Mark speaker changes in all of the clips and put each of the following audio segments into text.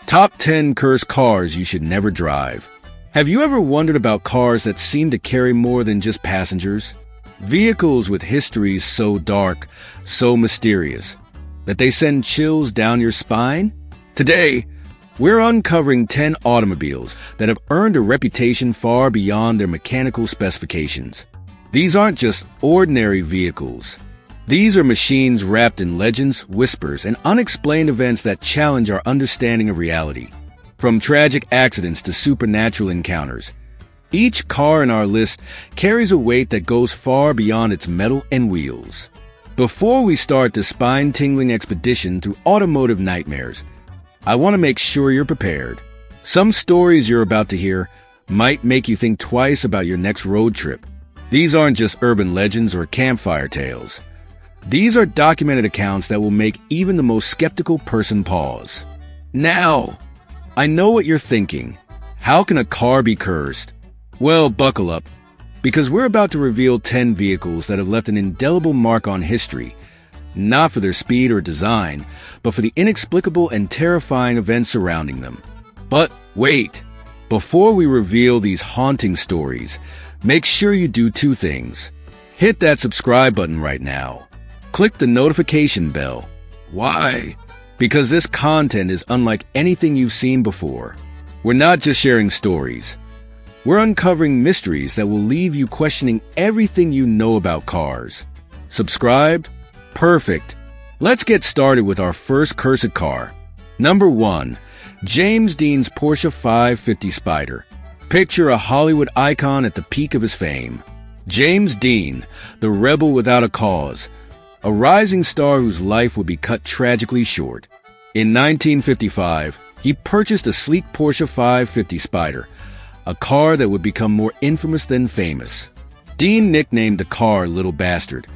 Speaker 1: Top 10 cursed cars you should never drive. Have you ever wondered about cars that seem to carry more than just passengers? Vehicles with histories so dark, so mysterious, that they send chills down your spine? Today, we're uncovering 10 automobiles that have earned a reputation far beyond their mechanical specifications. These aren't just ordinary vehicles. These are machines wrapped in legends, whispers, and unexplained events that challenge our understanding of reality. From tragic accidents to supernatural encounters, each car in our list carries a weight that goes far beyond its metal and wheels. Before we start this spine-tingling expedition through automotive nightmares, I want to make sure you're prepared. Some stories you're about to hear might make you think twice about your next road trip. These aren't just urban legends or campfire tales. These are documented accounts that will make even the most skeptical person pause. Now, I know what you're thinking. How can a car be cursed? Well, buckle up, because we're about to reveal 10 vehicles that have left an indelible mark on history, not for their speed or design, but for the inexplicable and terrifying events surrounding them. But wait, before we reveal these haunting stories, make sure you do two things. Hit that subscribe button right now. Click the notification bell. Why? Because this content is unlike anything you've seen before. We're not just sharing stories. We're uncovering mysteries that will leave you questioning everything you know about cars. Subscribed? Perfect. Let's get started with our first cursed car. Number 1. James Dean's Porsche 550 Spider. Picture a Hollywood icon at the peak of his fame. James Dean, the rebel without a cause, a rising star whose life would be cut tragically short. In 1955, he purchased a sleek Porsche 550 Spider, a car that would become more infamous than famous. Dean nicknamed the car Little Bastard,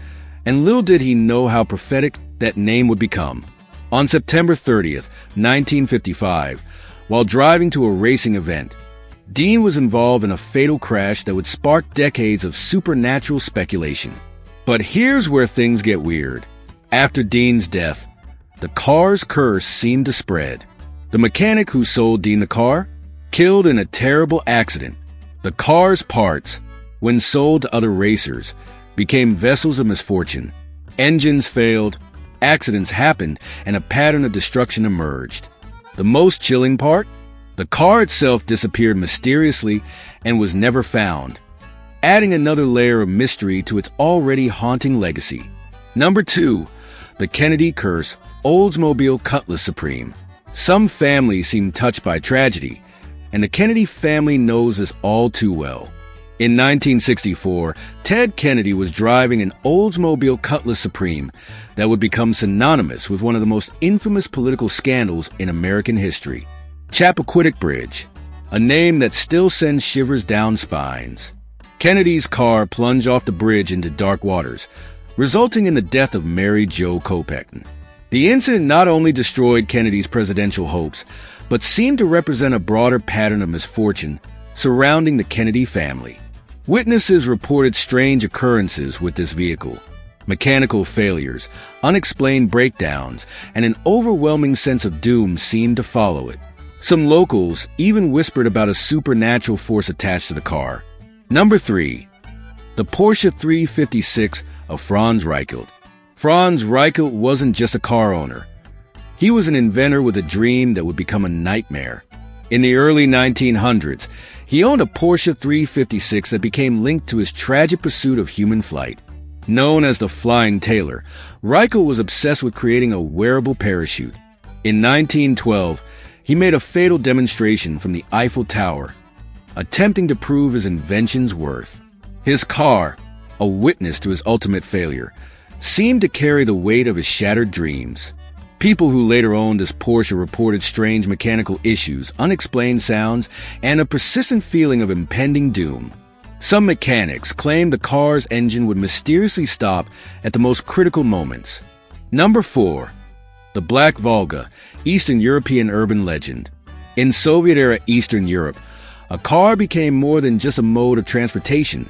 Speaker 1: and little did he know how prophetic that name would become. On September 30th, 1955, while driving to a racing event, Dean was involved in a fatal crash that would spark decades of supernatural speculation. But here's where things get weird. After Dean's death, the car's curse seemed to spread. The mechanic who sold Dean the car, killed in a terrible accident. The car's parts, when sold to other racers, became vessels of misfortune. Engines failed, accidents happened, and a pattern of destruction emerged. The most chilling part? The car itself disappeared mysteriously and was never found, adding another layer of mystery to its already haunting legacy. Number 2. The Kennedy Curse, Oldsmobile Cutlass Supreme. Some families seem touched by tragedy, and the Kennedy family knows this all too well. In 1964, Ted Kennedy was driving an Oldsmobile Cutlass Supreme that would become synonymous with one of the most infamous political scandals in American history. Chappaquiddick Bridge, a name that still sends shivers down spines. Kennedy's car plunged off the bridge into dark waters, resulting in the death of Mary Jo Kopechne. The incident not only destroyed Kennedy's presidential hopes, but seemed to represent a broader pattern of misfortune surrounding the Kennedy family. Witnesses reported strange occurrences with this vehicle. Mechanical failures, unexplained breakdowns, and an overwhelming sense of doom seemed to follow it. Some locals even whispered about a supernatural force attached to the car. Number 3. The Porsche 356 of Franz Reichelt. Franz Reichelt wasn't just a car owner. He was an inventor with a dream that would become a nightmare. In the early 1900s, he owned a Porsche 356 that became linked to his tragic pursuit of human flight. Known as the Flying Tailor, Reichelt was obsessed with creating a wearable parachute. In 1912, he made a fatal demonstration from the Eiffel Tower, attempting to prove his invention's worth. His car, a witness to his ultimate failure, seemed to carry the weight of his shattered dreams. People who later owned this Porsche reported strange mechanical issues, unexplained sounds, and a persistent feeling of impending doom. Some mechanics claimed the car's engine would mysteriously stop at the most critical moments. Number 4. The Black Volga, Eastern European urban legend. In Soviet-era Eastern Europe, a car became more than just a mode of transportation.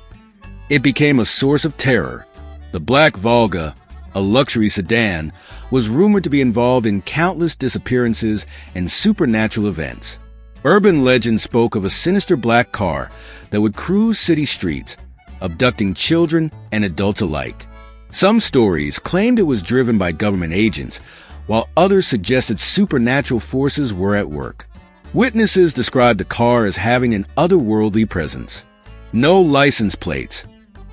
Speaker 1: It became a source of terror. The Black Volga, a luxury sedan, was rumored to be involved in countless disappearances and supernatural events. Urban legend spoke of a sinister black car that would cruise city streets, abducting children and adults alike. Some stories claimed it was driven by government agents, while others suggested supernatural forces were at work. Witnesses described the car as having an otherworldly presence. No license plates,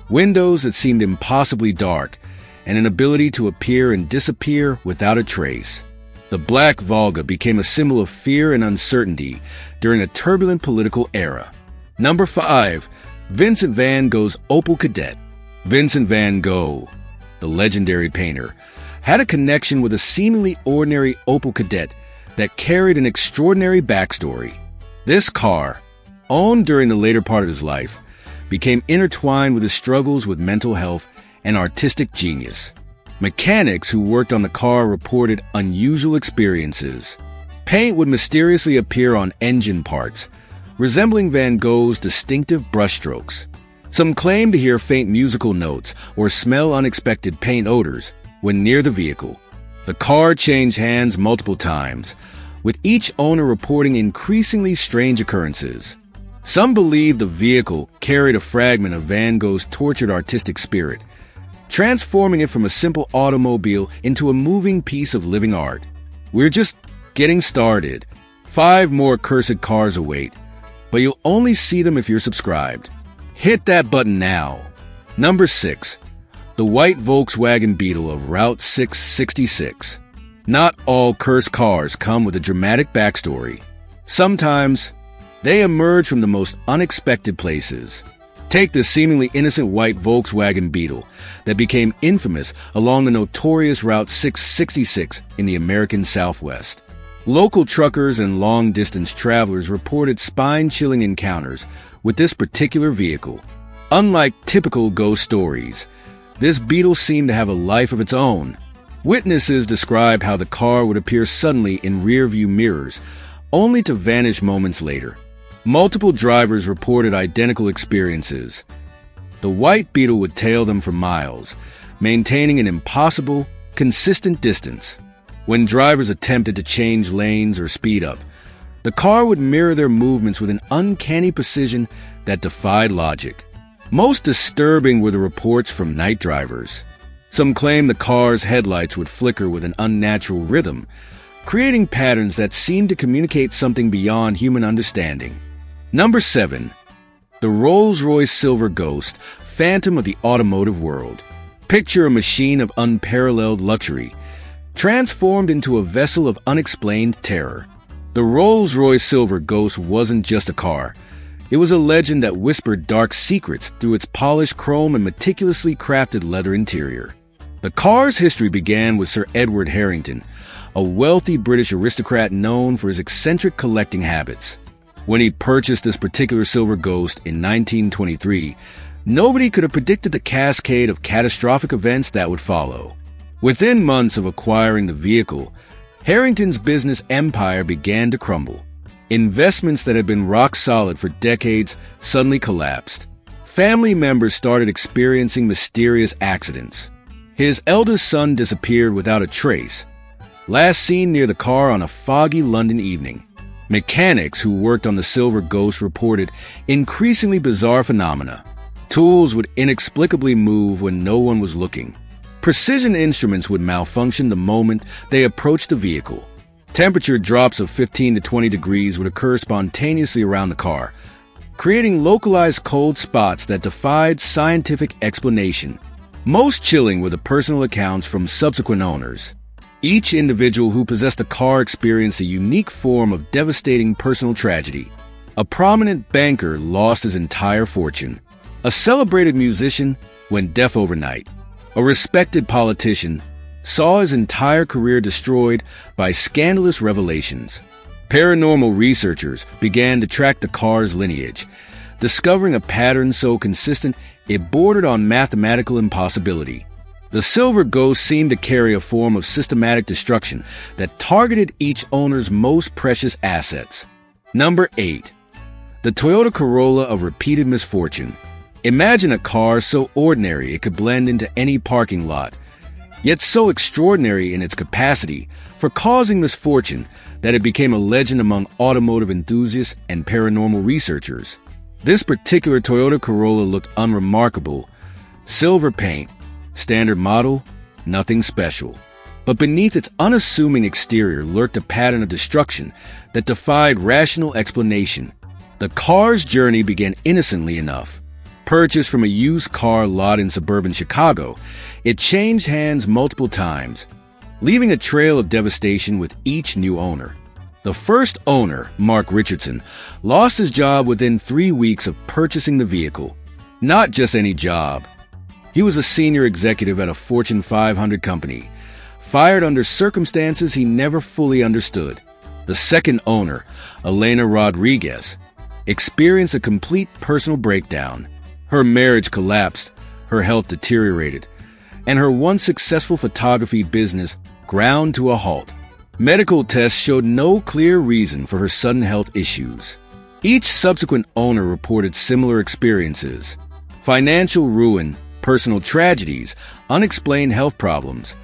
Speaker 1: windows that seemed impossibly dark, and an ability to appear and disappear without a trace. The Black Volga became a symbol of fear and uncertainty during a turbulent political era. Number 5. Vincent van Gogh's Opel Kadett. Vincent van Gogh, the legendary painter, had a connection with a seemingly ordinary Opel Kadett that carried an extraordinary backstory. This car, owned during the later part of his life, became intertwined with his struggles with mental health and artistic genius. Mechanics who worked on the car reported unusual experiences. Paint would mysteriously appear on engine parts, resembling Van Gogh's distinctive brushstrokes. Some claimed to hear faint musical notes or smell unexpected paint odors when near the vehicle. The car changed hands multiple times, with each owner reporting increasingly strange occurrences. Some believed the vehicle carried a fragment of Van Gogh's tortured artistic spirit, transforming it from a simple automobile into a moving piece of living art. We're just getting started. 5 more cursed cars await, but you'll only see them if you're subscribed. Hit that button now. Number 6. The white Volkswagen Beetle of Route 666. Not all cursed cars come with a dramatic backstory. Sometimes, they emerge from the most unexpected places. Take the seemingly innocent white Volkswagen Beetle that became infamous along the notorious Route 666 in the American Southwest. Local truckers and long-distance travelers reported spine-chilling encounters with this particular vehicle. Unlike typical ghost stories, this Beetle seemed to have a life of its own. Witnesses described how the car would appear suddenly in rear-view mirrors, only to vanish moments later. Multiple drivers reported identical experiences. The white Beetle would tail them for miles, maintaining an impossible, consistent distance. When drivers attempted to change lanes or speed up, the car would mirror their movements with an uncanny precision that defied logic. Most disturbing were the reports from night drivers. Some claimed the car's headlights would flicker with an unnatural rhythm, creating patterns that seemed to communicate something beyond human understanding. Number 7. The Rolls-Royce Silver Ghost, Phantom of the Automotive World. Picture a machine of unparalleled luxury, transformed into a vessel of unexplained terror. The Rolls-Royce Silver Ghost wasn't just a car. It was a legend that whispered dark secrets through its polished chrome and meticulously crafted leather interior. The car's history began with Sir Edward Harrington, a wealthy British aristocrat known for his eccentric collecting habits. When he purchased this particular Silver Ghost in 1923, nobody could have predicted the cascade of catastrophic events that would follow. Within months of acquiring the vehicle, Harrington's business empire began to crumble. Investments that had been rock solid for decades suddenly collapsed. Family members started experiencing mysterious accidents. His eldest son disappeared without a trace, last seen near the car on a foggy London evening. Mechanics who worked on the Silver Ghost reported increasingly bizarre phenomena. Tools would inexplicably move when no one was looking. Precision instruments would malfunction the moment they approached the vehicle. Temperature drops of 15 to 20 degrees would occur spontaneously around the car, creating localized cold spots that defied scientific explanation. Most chilling were the personal accounts from subsequent owners. Each individual who possessed a car experienced a unique form of devastating personal tragedy. A prominent banker lost his entire fortune. A celebrated musician went deaf overnight. A respected politician saw his entire career destroyed by scandalous revelations. Paranormal researchers began to track the car's lineage, discovering a pattern so consistent it bordered on mathematical impossibility. The Silver Ghost seemed to carry a form of systematic destruction that targeted each owner's most precious assets. Number 8. The Toyota Corolla of repeated misfortune. Imagine a car so ordinary it could blend into any parking lot, yet so extraordinary in its capacity for causing misfortune that it became a legend among automotive enthusiasts and paranormal researchers. This particular Toyota Corolla looked unremarkable. Silver paint, standard model, nothing special. But beneath its unassuming exterior lurked a pattern of destruction that defied rational explanation. The car's journey began innocently enough. Purchased from a used car lot in suburban Chicago, it changed hands multiple times, leaving a trail of devastation with each new owner. The first owner, Mark Richardson, lost his job within 3 weeks of purchasing the vehicle. Not just any job. He was a senior executive at a Fortune 500 company, fired under circumstances he never fully understood. The second owner, Elena Rodriguez, experienced a complete personal breakdown. Her marriage collapsed, her health deteriorated, and her once successful photography business ground to a halt. Medical tests showed no clear reason for her sudden health issues. Each subsequent owner reported similar experiences: financial ruin, personal tragedies, unexplained health problems.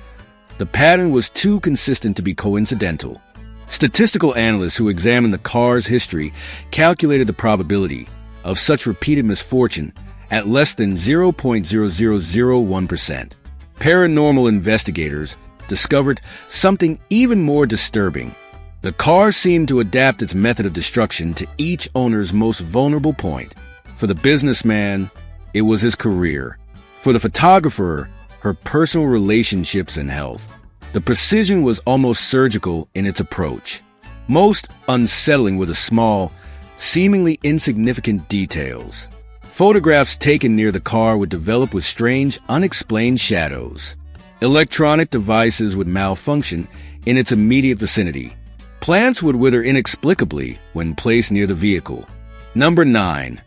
Speaker 1: The pattern was too consistent to be coincidental. Statistical analysts who examined the car's history calculated the probability of such repeated misfortune at less than 0.0001%. Paranormal investigators discovered something even more disturbing. The car seemed to adapt its method of destruction to each owner's most vulnerable point. For the businessman, it was his career. For the photographer, her personal relationships and health. The precision was almost surgical in its approach. Most unsettling were the small, seemingly insignificant details. Photographs taken near the car would develop with strange, unexplained shadows. Electronic devices would malfunction in its immediate vicinity. Plants would wither inexplicably when placed near the vehicle. Number 9.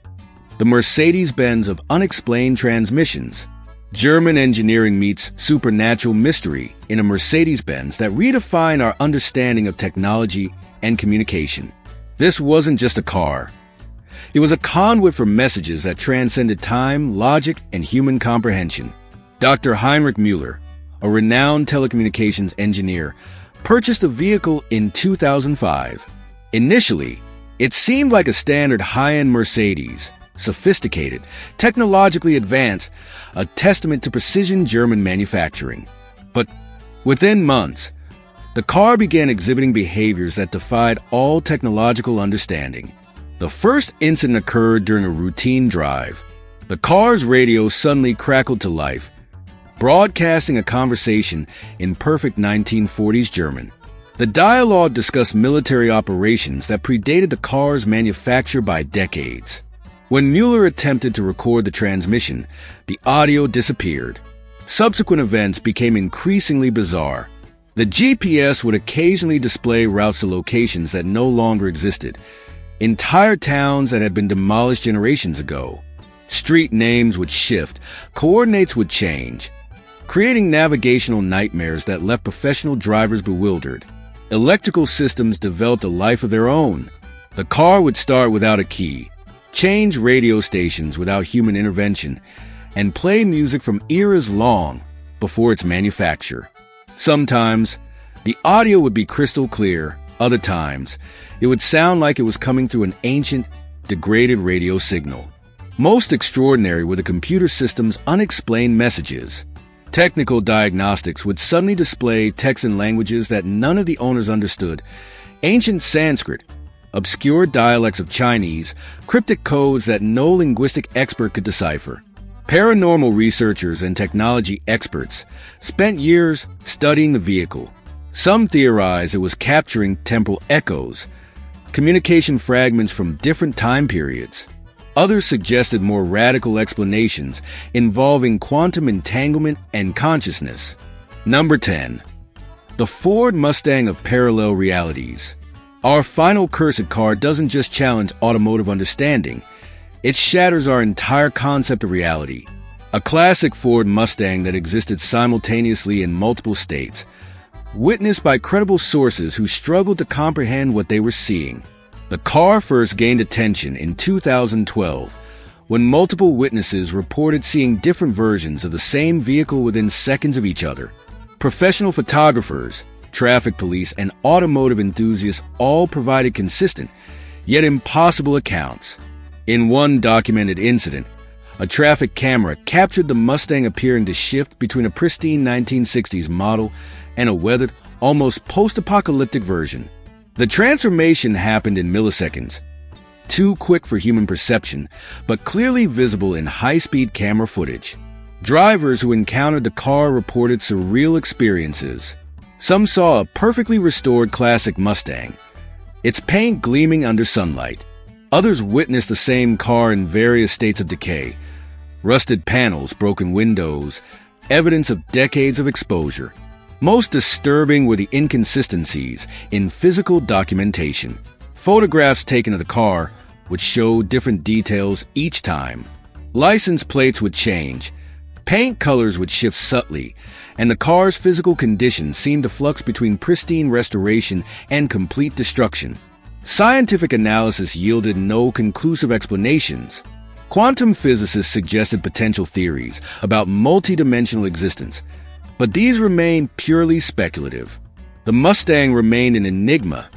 Speaker 1: The Mercedes-Benz of unexplained transmissions. German engineering meets supernatural mystery in a Mercedes-Benz that redefined our understanding of technology and communication. This wasn't just a car. It was a conduit for messages that transcended time, logic, and human comprehension. Dr. Heinrich Mueller, a renowned telecommunications engineer, purchased the vehicle in 2005. Initially, it seemed like a standard high-end Mercedes, sophisticated, technologically advanced, a testament to precision German manufacturing. But within months, the car began exhibiting behaviors that defied all technological understanding. The first incident occurred during a routine drive. The car's radio suddenly crackled to life, broadcasting a conversation in perfect 1940s German. The dialogue discussed military operations that predated the car's manufacture by decades. When Mueller attempted to record the transmission, the audio disappeared. Subsequent events became increasingly bizarre. The GPS would occasionally display routes to locations that no longer existed, entire towns that had been demolished generations ago. Street names would shift, coordinates would change, creating navigational nightmares that left professional drivers bewildered. Electrical systems developed a life of their own. The car would start without a key, change radio stations without human intervention, and play music from eras long before its manufacture. Sometimes, the audio would be crystal clear. Other times, it would sound like it was coming through an ancient, degraded radio signal. Most extraordinary were the computer system's unexplained messages. Technical diagnostics would suddenly display text in languages that none of the owners understood. Ancient Sanskrit, obscure dialects of Chinese, cryptic codes that no linguistic expert could decipher. Paranormal researchers and technology experts spent years studying the vehicle. Some theorized it was capturing temporal echoes, communication fragments from different time periods. Others suggested more radical explanations involving quantum entanglement and consciousness. Number 10. The Ford Mustang of parallel realities. Our final cursed car doesn't just challenge automotive understanding, it shatters our entire concept of reality. A classic Ford Mustang that existed simultaneously in multiple states, witnessed by credible sources who struggled to comprehend what they were seeing. The car first gained attention in 2012 when multiple witnesses reported seeing different versions of the same vehicle within seconds of each other. Professional photographers, traffic police, and automotive enthusiasts all provided consistent, yet impossible accounts. In one documented incident, a traffic camera captured the Mustang appearing to shift between a pristine 1960s model and a weathered, almost post-apocalyptic version. The transformation happened in milliseconds, too quick for human perception, but clearly visible in high-speed camera footage. Drivers who encountered the car reported surreal experiences. Some saw a perfectly restored classic Mustang, its paint gleaming under sunlight. Others witnessed the same car in various states of decay, rusted panels, broken windows, evidence of decades of exposure. Most disturbing were the inconsistencies in physical documentation. Photographs taken of the car would show different details each time. License plates would change, paint colors would shift subtly, and the car's physical condition seemed to flux between pristine restoration and complete destruction. Scientific analysis yielded no conclusive explanations. Quantum physicists suggested potential theories about multidimensional existence, but these remained purely speculative. The Mustang remained an enigma,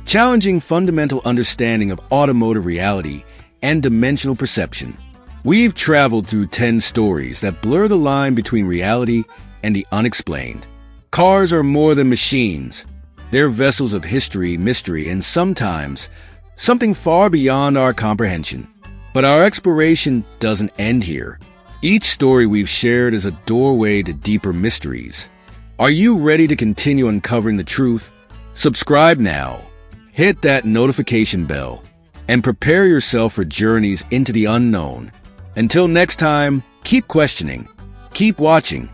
Speaker 1: challenging fundamental understanding of automotive reality and dimensional perception. We've traveled through 10 stories that blur the line between reality and the unexplained. Cars are more than machines. They're vessels of history, mystery, and sometimes something far beyond our comprehension. But our exploration doesn't end here. Each story we've shared is a doorway to deeper mysteries. Are you ready to continue uncovering the truth? Subscribe now, hit that notification bell, and prepare yourself for journeys into the unknown. Until next time, keep questioning, keep watching,